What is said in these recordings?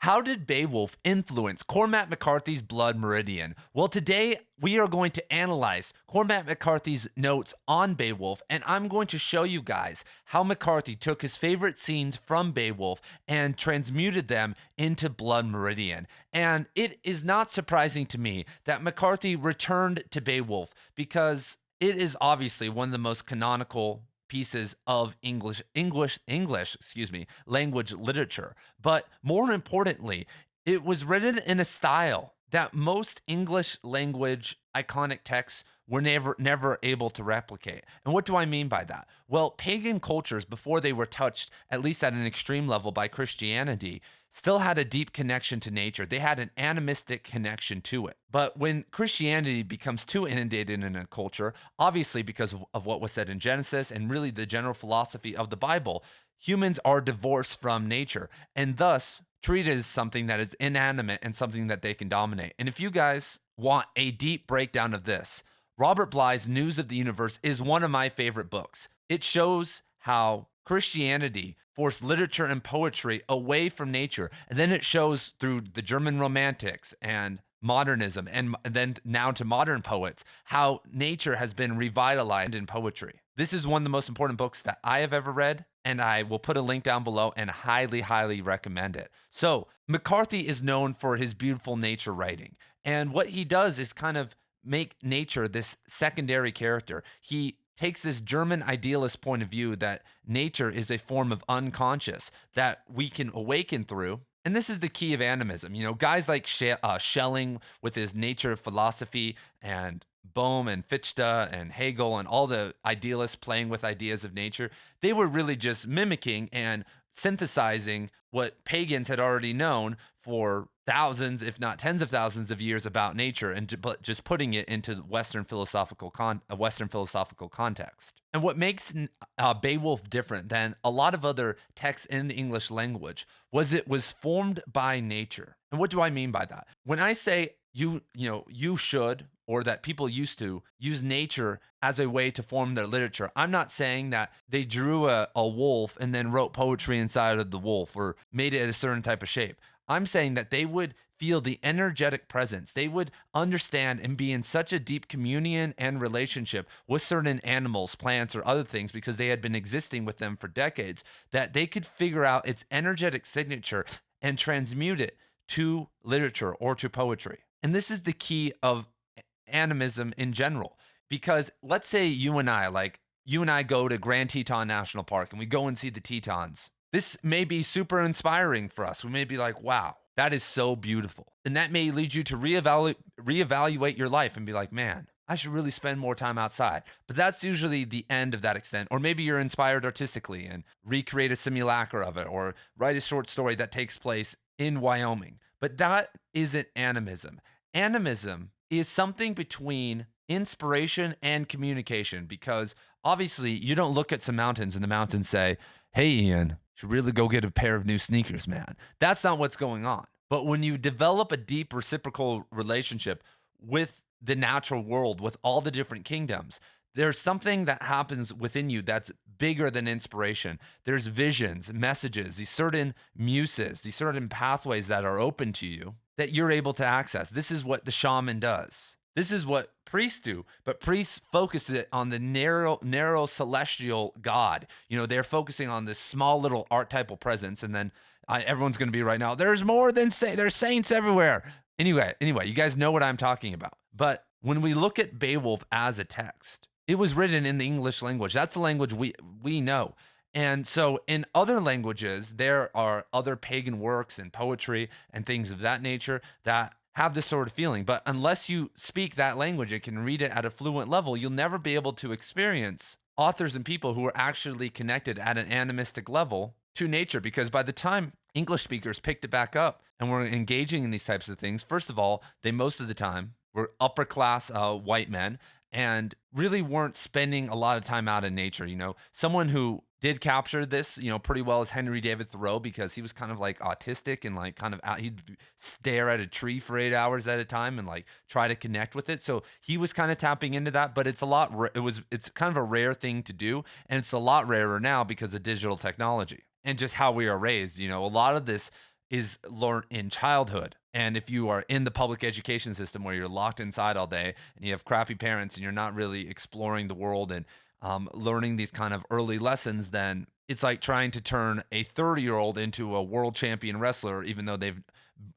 How did Beowulf influence Cormac McCarthy's Blood Meridian? Well, today we are going to analyze Cormac McCarthy's notes on Beowulf, and I'm going to show you guys how McCarthy took his favorite scenes from Beowulf and transmuted them into Blood Meridian. And it is not surprising to me that McCarthy returned to Beowulf because it is obviously one of the most canonical pieces of language literature. But more importantly, it was written in a style that most English language iconic texts were never able to replicate. And what do I mean by that? Well, pagan cultures, before they were touched, at least at an extreme level, by Christianity, still had a deep connection to nature. They had an animistic connection to it. But when Christianity becomes too inundated in a culture, obviously because of what was said in Genesis and really the general philosophy of the Bible, humans are divorced from nature and thus treated as something that is inanimate and something that they can dominate. And if you guys want a deep breakdown of this, Robert Bly's News of the Universe is one of my favorite books. It shows how Christianity forced literature and poetry away from nature. And then it shows through the German Romantics and modernism, and then now to modern poets, how nature has been revitalized in poetry. This is one of the most important books that I have ever read, and I will put a link down below and highly, highly recommend it. So McCarthy is known for his beautiful nature writing. And what he does is kind of make nature this secondary character. He takes this German idealist point of view that nature is a form of unconscious that we can awaken through. And this is the key of animism. You know, guys like Schelling with his nature philosophy, and Bohm and Fichte and Hegel and all the idealists playing with ideas of nature, they were really just mimicking and synthesizing what pagans had already known for thousands, if not tens of thousands of years about nature, and just putting it into Western philosophical context. And what makes Beowulf different than a lot of other texts in the English language was it was formed by nature. And what do I mean by that? When I say you should, or that people used to use nature as a way to form their literature, I'm not saying that they drew a wolf and then wrote poetry inside of the wolf or made it a certain type of shape. I'm saying that they would feel the energetic presence. They would understand and be in such a deep communion and relationship with certain animals, plants, or other things because they had been existing with them for decades, that they could figure out its energetic signature and transmute it to literature or to poetry. And this is the key of animism in general, because let's say you and I go to Grand Teton National Park and we go and see the Tetons. This may be super inspiring for us. We may be like, wow, that is so beautiful. And that may lead you to reevaluate your life and be like, man, I should really spend more time outside. But that's usually the end of that extent. Or maybe you're inspired artistically and recreate a simulacra of it, or write a short story that takes place in Wyoming. But that isn't animism. Animism is something between inspiration and communication, because obviously you don't look at some mountains and the mountains say, hey, Ian, should really go get a pair of new sneakers, man. That's not what's going on. But when you develop a deep reciprocal relationship with the natural world, with all the different kingdoms, there's something that happens within you that's bigger than inspiration. There's visions, messages, these certain muses, these certain pathways that are open to you that you're able to access. This is what the shaman does. This is what priests do, but priests focus it on the narrow celestial God. You know, they're focusing on this small little archetypal presence, and then everyone's going to be right now, there's more than there's saints everywhere. Anyway, you guys know what I'm talking about. But when we look at Beowulf as a text, it was written in the English language. That's the language we know. And so in other languages, there are other pagan works and poetry and things of that nature that have this sort of feeling. But unless you speak that language and can read it at a fluent level, you'll never be able to experience authors and people who are actually connected at an animistic level to nature. Because by the time English speakers picked it back up and were engaging in these types of things, first of all, they most of the time were upper class white men and really weren't spending a lot of time out in nature. You know, someone who did capture this, pretty well is Henry David Thoreau, because he was kind of like autistic and like kind of he'd stare at a tree for 8 hours at a time and like try to connect with it. So he was kind of tapping into that, but it's kind of a rare thing to do. And it's a lot rarer now because of digital technology and just how we are raised. A lot of this is learned in childhood. And if you are in the public education system where you're locked inside all day and you have crappy parents and you're not really exploring the world and learning these kind of early lessons, then it's like trying to turn a 30-year-old into a world champion wrestler, even though they've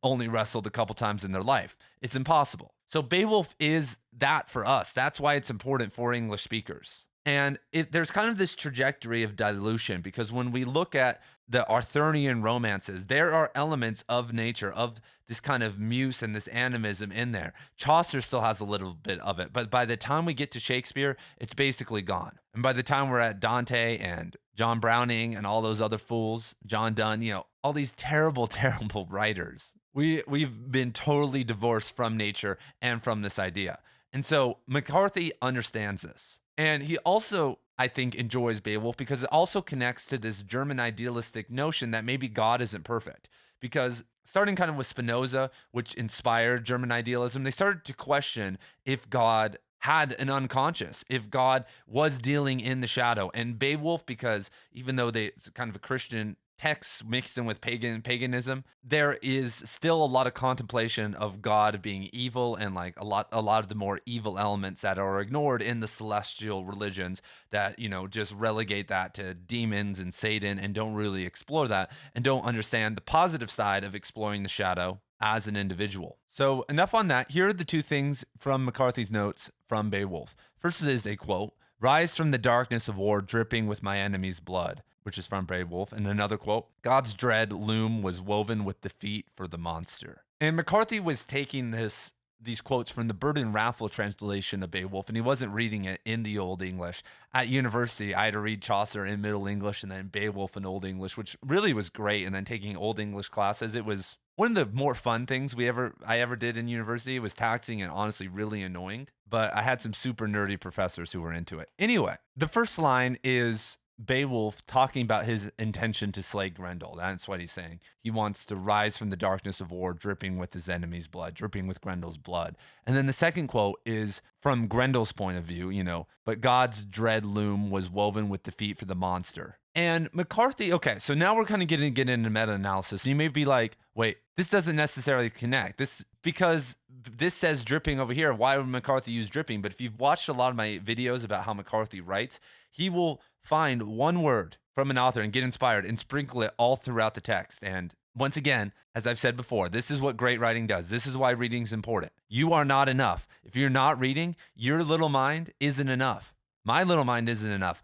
only wrestled a couple times in their life. It's impossible. So Beowulf is that for us. That's why it's important for English speakers. And there's kind of this trajectory of dilution, because when we look at the Arthurian romances, there are elements of nature, of this kind of muse and this animism in there. Chaucer still has a little bit of it, but by the time we get to Shakespeare, it's basically gone. And by the time we're at Dante and John Browning and all those other fools, John Donne, all these terrible, terrible writers, we've been totally divorced from nature and from this idea. And so McCarthy understands this. And he also, I think, enjoys Beowulf because it also connects to this German idealistic notion that maybe God isn't perfect. Because starting kind of with Spinoza, which inspired German idealism, they started to question if God had an unconscious, if God was dealing in the shadow. And Beowulf, because even though it's kind of a Christian text mixed in with paganism, there is still a lot of contemplation of God being evil, and like a lot of the more evil elements that are ignored in the celestial religions that, just relegate that to demons and Satan and don't really explore that and don't understand the positive side of exploring the shadow as an individual. So enough on that. Here are the two things from McCarthy's notes from Beowulf. First is a quote: "Rise from the darkness of war, dripping with my enemy's blood," which is from Beowulf. And another quote: "God's dread loom was woven with defeat for the monster." And McCarthy was taking these quotes from the Burden Raffle translation of Beowulf, and he wasn't reading it in the Old English. At university, I had to read Chaucer in Middle English and then Beowulf in Old English, which really was great. And then taking Old English classes, it was one of the more fun things I ever did in university. It was taxing and honestly really annoying, but I had some super nerdy professors who were into it. Anyway, the first line is Beowulf talking about his intention to slay Grendel. That's what he's saying. He wants to rise from the darkness of war, dripping with his enemy's blood, dripping with Grendel's blood. And then the second quote is from Grendel's point of view, "But God's dread loom was woven with defeat for the monster." And McCarthy, okay, so now we're kind of getting into meta-analysis. You may be like, wait, this doesn't necessarily connect. Because this says dripping over here. Why would McCarthy use dripping? But if you've watched a lot of my videos about how McCarthy writes, he will find one word from an author and get inspired and sprinkle it all throughout the text. And once again, as I've said before, this is what great writing does. This is why reading is important. You are not enough. If you're not reading, your little mind isn't enough. My little mind isn't enough.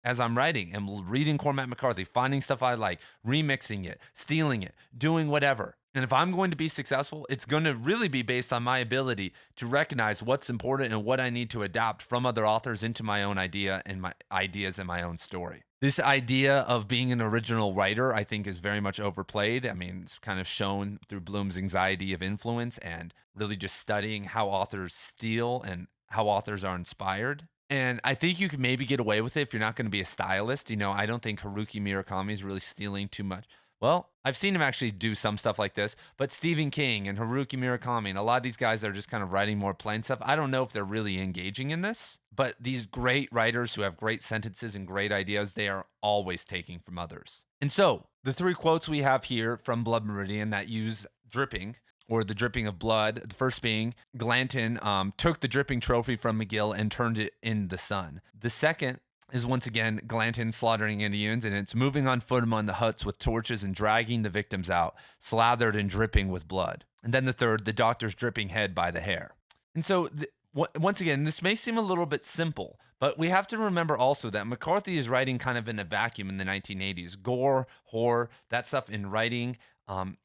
As I'm writing, am reading Cormac McCarthy, finding stuff I like, remixing it, stealing it, doing whatever. And if I'm going to be successful, it's going to really be based on my ability to recognize what's important and what I need to adapt from other authors into my own idea and my ideas and my own story. This idea of being an original writer, I think, is very much overplayed. I mean, it's kind of shown through Bloom's Anxiety of Influence and really just studying how authors steal and how authors are inspired. And I think you can maybe get away with it if you're not going to be a stylist. I don't think Haruki Murakami is really stealing too much. Well, I've seen him actually do some stuff like this, but Stephen King and Haruki Murakami and a lot of these guys that are just kind of writing more plain stuff, I don't know if they're really engaging in this, but these great writers who have great sentences and great ideas, they are always taking from others. And so the three quotes we have here from Blood Meridian that use dripping, or the dripping of blood. The first being, Glanton took the dripping trophy from McGill and turned it in the sun. The second is once again Glanton slaughtering Indians, and it's moving on foot among the huts with torches and dragging the victims out, slathered and dripping with blood. And then the third, the doctor's dripping head by the hair. And so once again, this may seem a little bit simple, but we have to remember also that McCarthy is writing kind of in a vacuum in the 1980s. Gore, horror, that stuff in writing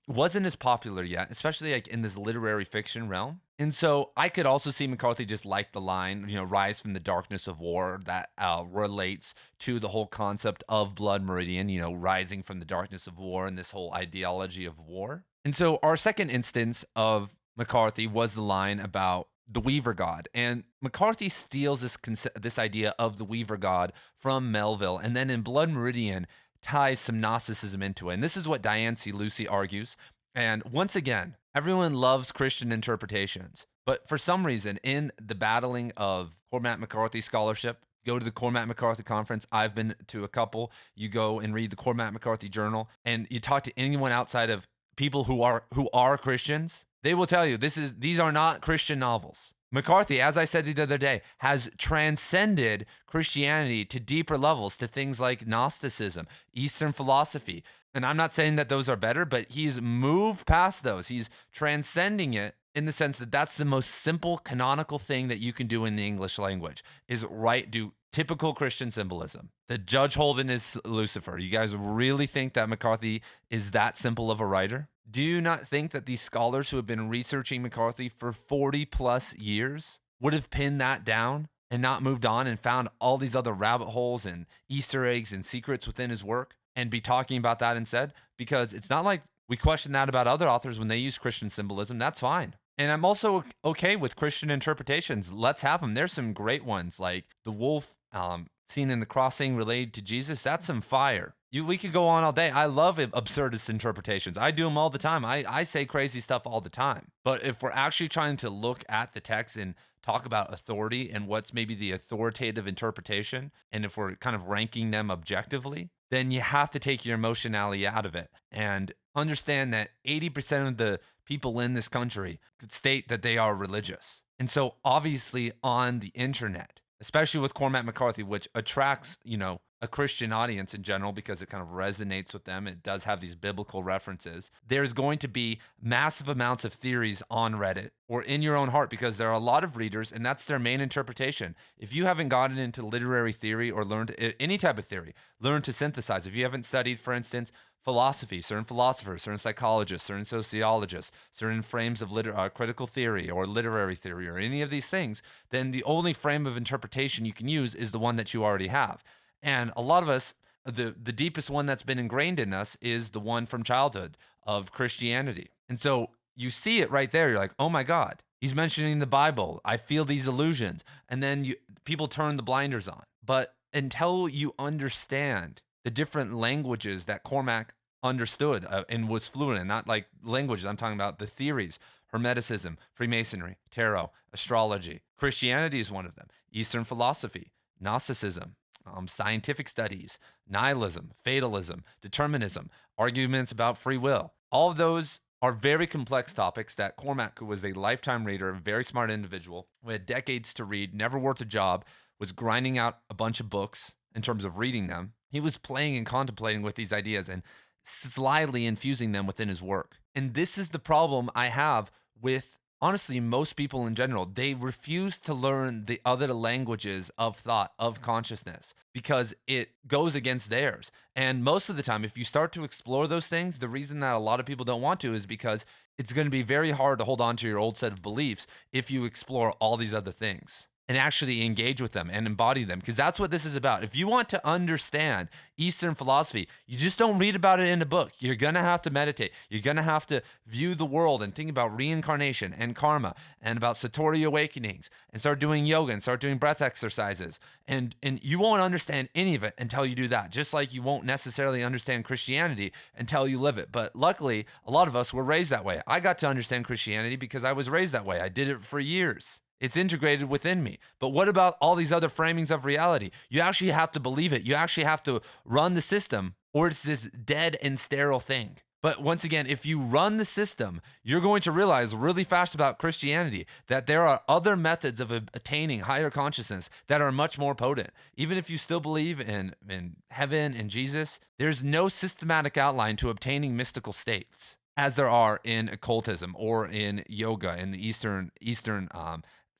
wasn't as popular yet, especially like in this literary fiction realm. And so I could also see McCarthy just like the line, rise from the darkness of war, that relates to the whole concept of Blood Meridian, rising from the darkness of war and this whole ideology of war. And so our second instance of McCarthy was the line about the Weaver God. And McCarthy steals this idea of the Weaver God from Melville, and then in Blood Meridian ties some Narcissism into it. And this is what Diane C. Lucy argues. And once again, everyone loves Christian interpretations, but for some reason in the battling of Cormac McCarthy scholarship Go to the Cormac McCarthy conference. I've been to a couple. You go and read the Cormac McCarthy journal, and you talk to anyone outside of people who are Christians. They will tell you these are not Christian novels. McCarthy, as I said the other day, has transcended Christianity to deeper levels, to things like Gnosticism, Eastern philosophy. And I'm not saying that those are better, but he's moved past those. He's transcending it in the sense that that's the most simple canonical thing that you can do in the English language is do typical Christian symbolism. The Judge Holden is Lucifer. You guys really think that McCarthy is that simple of a writer? Do you not think that these scholars who have been researching McCarthy for 40 plus years would have pinned that down and not moved on and found all these other rabbit holes and Easter eggs and secrets within his work and be talking about that instead? Because it's not like we question that about other authors when they use Christian symbolism. That's fine. And I'm also okay with Christian interpretations. Let's have them. There's some great ones like the wolf seen in the crossing related to Jesus. That's some fire. We could go on all day. I love absurdist interpretations. I do them all the time. I say crazy stuff all the time. But if we're actually trying to look at the text and talk about authority and what's maybe the authoritative interpretation, and if we're kind of ranking them objectively, then you have to take your emotionality out of it and understand that 80% of the people in this country state that they are religious. And so obviously on the internet, especially with Cormac McCarthy, which attracts, a Christian audience in general because it kind of resonates with them. It does have these biblical references. There's going to be massive amounts of theories on Reddit or in your own heart because there are a lot of readers and that's their main interpretation. If you haven't gotten into literary theory or learned any type of theory, learn to synthesize. If you haven't studied, for instance, philosophy, certain philosophers, certain psychologists, certain sociologists, certain frames of critical theory or literary theory or any of these things, then the only frame of interpretation you can use is the one that you already have. And a lot of us, the deepest one that's been ingrained in us is the one from childhood of Christianity. And so you see it right there. You're like, oh my God, he's mentioning the Bible. I feel these illusions. And then people turn the blinders on. But until you understand the different languages that Cormac understood and was fluent in, not like languages, I'm talking about the theories, Hermeticism, Freemasonry, tarot, astrology. Christianity is one of them. Eastern philosophy, Gnosticism, scientific studies, nihilism, fatalism, determinism, arguments about free will. All of those are very complex topics that Cormac, who was a lifetime reader, a very smart individual, who had decades to read, never worked a job, was grinding out a bunch of books in terms of reading them. He was playing and contemplating with these ideas and slyly infusing them within his work. And this is the problem I have with, honestly, most people in general. They refuse to learn the other languages of thought, of consciousness, because it goes against theirs. And most of the time, if you start to explore those things, the reason that a lot of people don't want to is because it's going to be very hard to hold on to your old set of beliefs if you explore all these other things and actually engage with them and embody them, because that's what this is about. If you want to understand Eastern philosophy, you just don't read about it in a book. You're going to have to meditate. You're going to have to view the world and think about reincarnation and karma and about Satori awakenings and start doing yoga and start doing breath exercises. And you won't understand any of it until you do that, just like you won't necessarily understand Christianity until you live it. But luckily, a lot of us were raised that way. I got to understand Christianity because I was raised that way. I did it for years. It's integrated within me. But what about all these other framings of reality? You actually have to believe it. You actually have to run the system, or it's this dead and sterile thing. But once again, if you run the system, you're going to realize really fast about Christianity that there are other methods of attaining higher consciousness that are much more potent. Even if you still believe in heaven and Jesus, there's no systematic outline to obtaining mystical states as there are in occultism or in yoga in the Eastern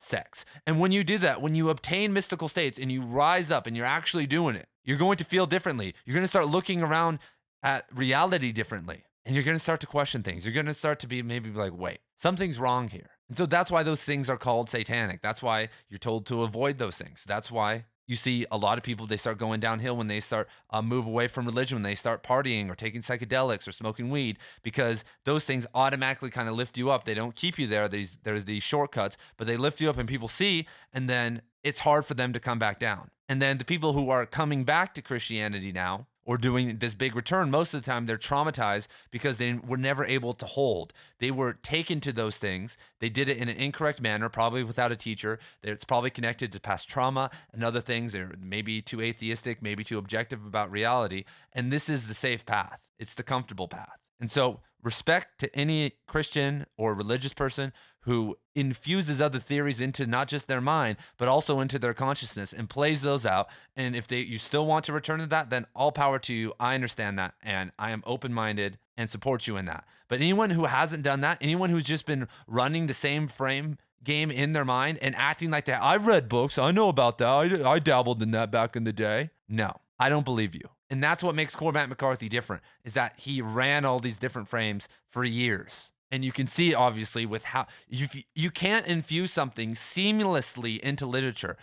sects. And when you do that, when you obtain mystical states and you rise up and you're actually doing it, you're going to feel differently. You're going to start looking around at reality differently. And you're going to start to question things. You're going to start to be maybe like, wait, something's wrong here. And so that's why those things are called satanic. That's why you're told to avoid those things. That's why you see a lot of people, they start going downhill when they start move away from religion, when they start partying or taking psychedelics or smoking weed, because those things automatically kind of lift you up. They don't keep you there. There's these shortcuts, but they lift you up and people see, and then it's hard for them to come back down. And then the people who are coming back to Christianity now, or doing this big return, most of the time they're traumatized because they were never able to hold. They were taken to those things. They did it in an incorrect manner, probably without a teacher. It's probably connected to past trauma and other things. They're maybe too atheistic, maybe too objective about reality. And this is the safe path. It's the comfortable path. And so respect to any Christian or religious person who infuses other theories into not just their mind, but also into their consciousness and plays those out. And if you still want to return to that, then all power to you. I understand that. And I am open-minded and support you in that. But anyone who hasn't done that, anyone who's just been running the same frame game in their mind and acting like that, I've read books, I know about that, I dabbled in that back in the day. No, I don't believe you. And that's what makes Cormac McCarthy different, is that he ran all these different frames for years. And you can see, obviously, with how you can't infuse something seamlessly into literature.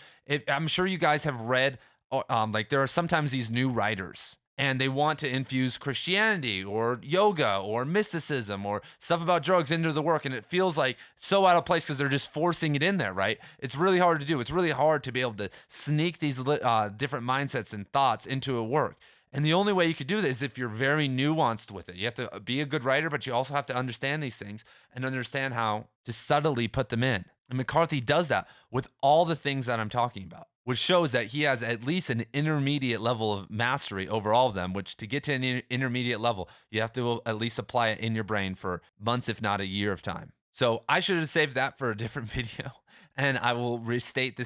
I'm sure you guys have read, like there are sometimes these new writers, and they want to infuse Christianity or yoga or mysticism or stuff about drugs into the work, and it feels like so out of place because they're just forcing it in there, right? It's really hard to do. It's really hard to be able to sneak these different mindsets and thoughts into a work. And the only way you could do that is if you're very nuanced with it. You have to be a good writer, but you also have to understand these things and understand how to subtly put them in. And McCarthy does that with all the things that I'm talking about, which shows that he has at least an intermediate level of mastery over all of them, which to get to an intermediate level, you have to at least apply it in your brain for months, if not a year of time. So I should have saved that for a different video. And I will restate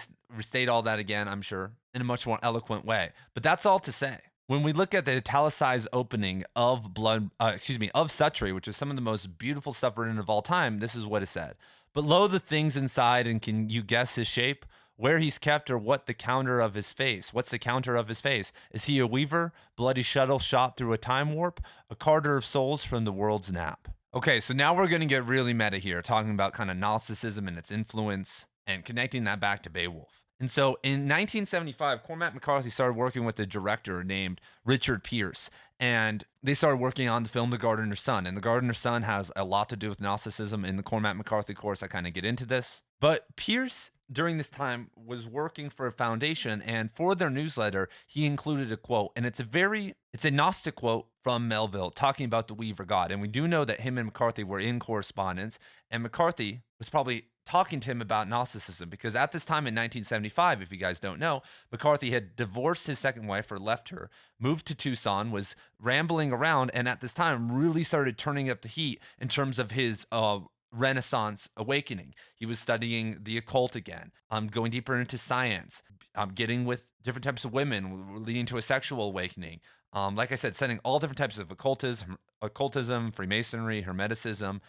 all that again, I'm sure, in a much more eloquent way. But that's all to say. When we look at the italicized opening of Suttree, which is some of the most beautiful stuff written of all time, this is what it said. But lo, the things inside, and can you guess his shape? Where he's kept, or what the counter of his face? What's the counter of his face? Is he a weaver? Bloody shuttle shot through a time warp? A carter of souls from the world's nap? Okay, so now we're going to get really meta here, talking about kind of Narcissism and its influence, and connecting that back to Beowulf. And so in 1975, Cormac McCarthy started working with a director named Richard Pierce, and they started working on the film The Gardener's Son. And The Gardener's Son has a lot to do with Narcissism. In the Cormac McCarthy course, I kind of get into this. But Pierce, during this time, was working for a foundation, and for their newsletter, he included a quote, and it's a Gnostic quote from Melville talking about the Weaver God. And we do know that him and McCarthy were in correspondence, and McCarthy was probably talking to him about Gnosticism, because at this time in 1975, if you guys don't know, McCarthy had divorced his second wife or left her, moved to Tucson, was rambling around, and at this time really started turning up the heat in terms of his Renaissance awakening. He was studying the occult again, going deeper into science, getting with different types of women, leading to a sexual awakening. Like I said, studying all different types of occultism, Freemasonry, Hermeticism,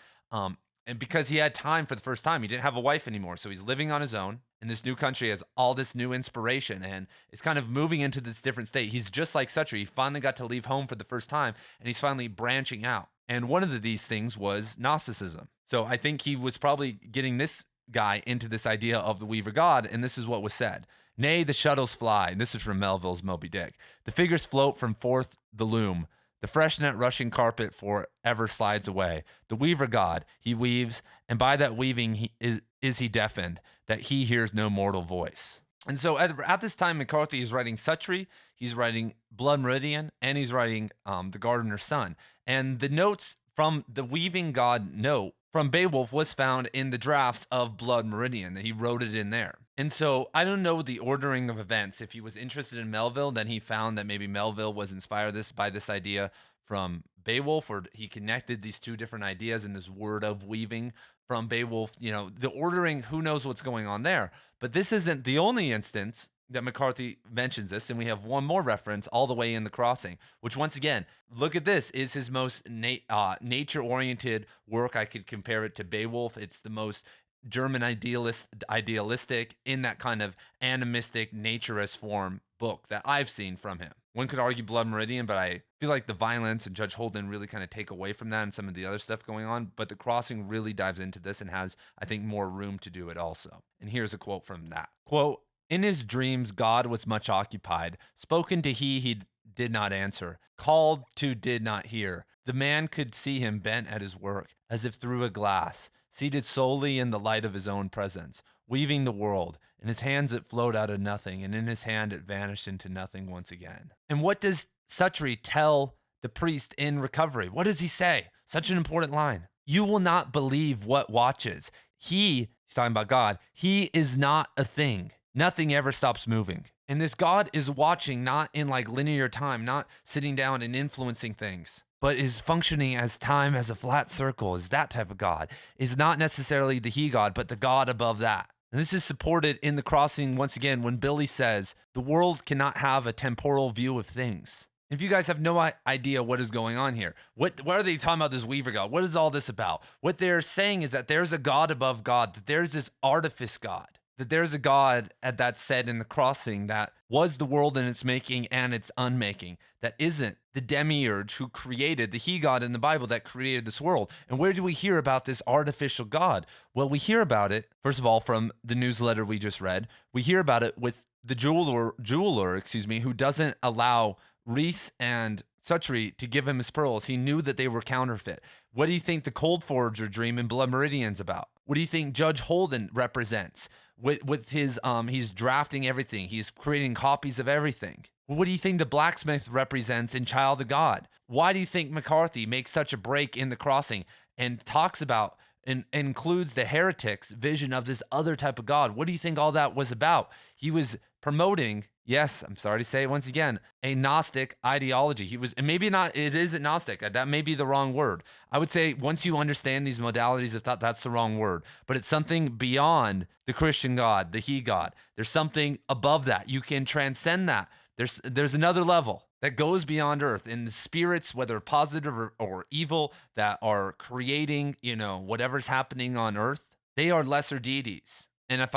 and because he had time for the first time, he didn't have a wife anymore. So he's living on his own in this new country, has all this new inspiration, and is kind of moving into this different state. He's just like Suttree. He finally got to leave home for the first time, and he's finally branching out. And one of these things was Gnosticism. So I think he was probably getting this guy into this idea of the Weaver God, and this is what was said. Nay, the shuttles fly. And this is from Melville's Moby Dick. The figures float from forth the loom. The fresh net rushing carpet forever slides away. The Weaver God, he weaves, and by that weaving he is he deafened, that he hears no mortal voice. And so at this time, McCarthy is writing Suttree, he's writing Blood Meridian, and he's writing The Gardener's Son. And the notes from the Weaving God note from Beowulf was found in the drafts of Blood Meridian. He wrote it in there. And so I don't know the ordering of events. If he was interested in Melville, then he found that maybe Melville was inspired by this idea from Beowulf, or he connected these two different ideas in this word of weaving from Beowulf. You know, the ordering, who knows what's going on there. But this isn't the only instance that McCarthy mentions this, and we have one more reference all the way in The Crossing, which once again, look at this, is his most nature-oriented work. I could compare it to Beowulf. It's the most German idealistic in that kind of animistic naturist form book that I've seen from him. One could argue Blood Meridian, but I feel like the violence and Judge Holden really kind of take away from that and some of the other stuff going on. But The Crossing really dives into this and has, I think, more room to do it also. And here's a quote from that. Quote, "In his dreams, God was much occupied. Spoken to he did not answer. Called to did not hear. The man could see him bent at his work, as if through a glass, seated solely in the light of his own presence, weaving the world. In his hands it flowed out of nothing, and in his hand it vanished into nothing once again." And what does Suttree tell the priest in recovery? What does he say? Such an important line. You will not believe what watches. He's talking about God. He is not a thing. Nothing ever stops moving. And this God is watching, not in like linear time, not sitting down and influencing things, but is functioning as time as a flat circle, is that type of God. Is not necessarily the he God, but the God above that. And this is supported in the crossing once again when Billy says, the world cannot have a temporal view of things. If you guys have no idea what is going on here, what are they talking about this Weaver God? What is all this about? What they're saying is that there's a God above God, that there's this artifice God, that there's a God that's said in the crossing that was the world in its making and its unmaking, that isn't the demiurge who created, the he God in the Bible that created this world. And where do we hear about this artificial God? Well, we hear about it, first of all, from the newsletter we just read. We hear about it with the jeweler, who doesn't allow Reese and Suttree to give him his pearls. He knew that they were counterfeit. What do you think the Cold Forger dream in Blood Meridian's about? What do you think Judge Holden represents with his he's drafting everything. He's creating copies of everything. What do you think the blacksmith represents in Child of God? Why do you think McCarthy makes such a break in the crossing and talks about and includes the heretics' vision of this other type of God? What do you think all that was about? He was promoting, yes, I'm sorry to say it once again, a Gnostic ideology. He was, and maybe not, it isn't Gnostic. That may be the wrong word. I would say once you understand these modalities, if that's the wrong word, but it's something beyond the Christian God, the He God. There's something above that. You can transcend that. There's another level that goes beyond earth, and the spirits, whether positive or evil, that are creating, whatever's happening on earth, they are lesser deities. And if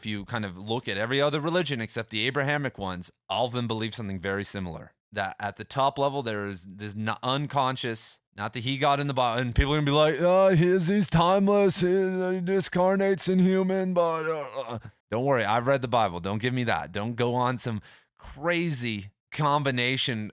you kind of look at every other religion except the Abrahamic ones, all of them believe something very similar. That at the top level, there is this unconscious, not the He God in the bottom. And people are gonna be like, oh, he's timeless, he discarnates in human, but don't worry, I've read the Bible. Don't give me that. Don't go on some crazy combination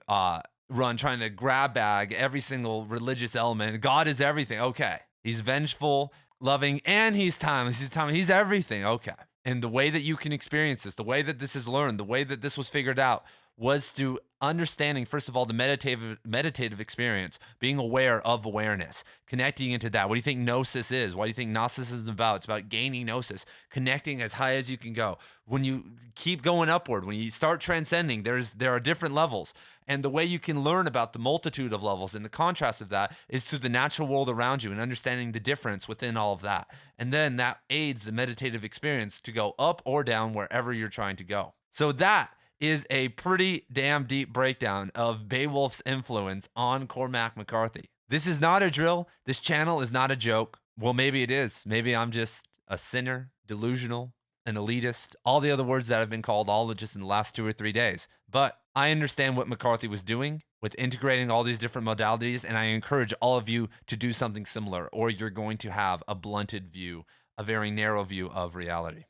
run trying to grab bag every single religious element. God is everything. Okay. He's vengeful, loving, and he's timeless. He's everything. Okay. And the way that you can experience this, the way that this is learned, the way that this was figured out was through understanding, first of all, the meditative experience, being aware of awareness, connecting into that. What do you think gnosis is? What do you think Narcissism is about? It's about gaining gnosis, connecting as high as you can go. When you keep going upward, when you start transcending, there are different levels. And the way you can learn about the multitude of levels and the contrast of that is through the natural world around you and understanding the difference within all of that. And then that aids the meditative experience to go up or down wherever you're trying to go. So that is a pretty damn deep breakdown of Beowulf's influence on Cormac McCarthy. This is not a drill. This channel is not a joke. Well, maybe it is. Maybe I'm just a sinner, delusional, an elitist, all the other words that have been called all just in the last 2 or 3 days. But I understand what McCarthy was doing with integrating all these different modalities, and I encourage all of you to do something similar, or you're going to have a blunted view, a very narrow view of reality.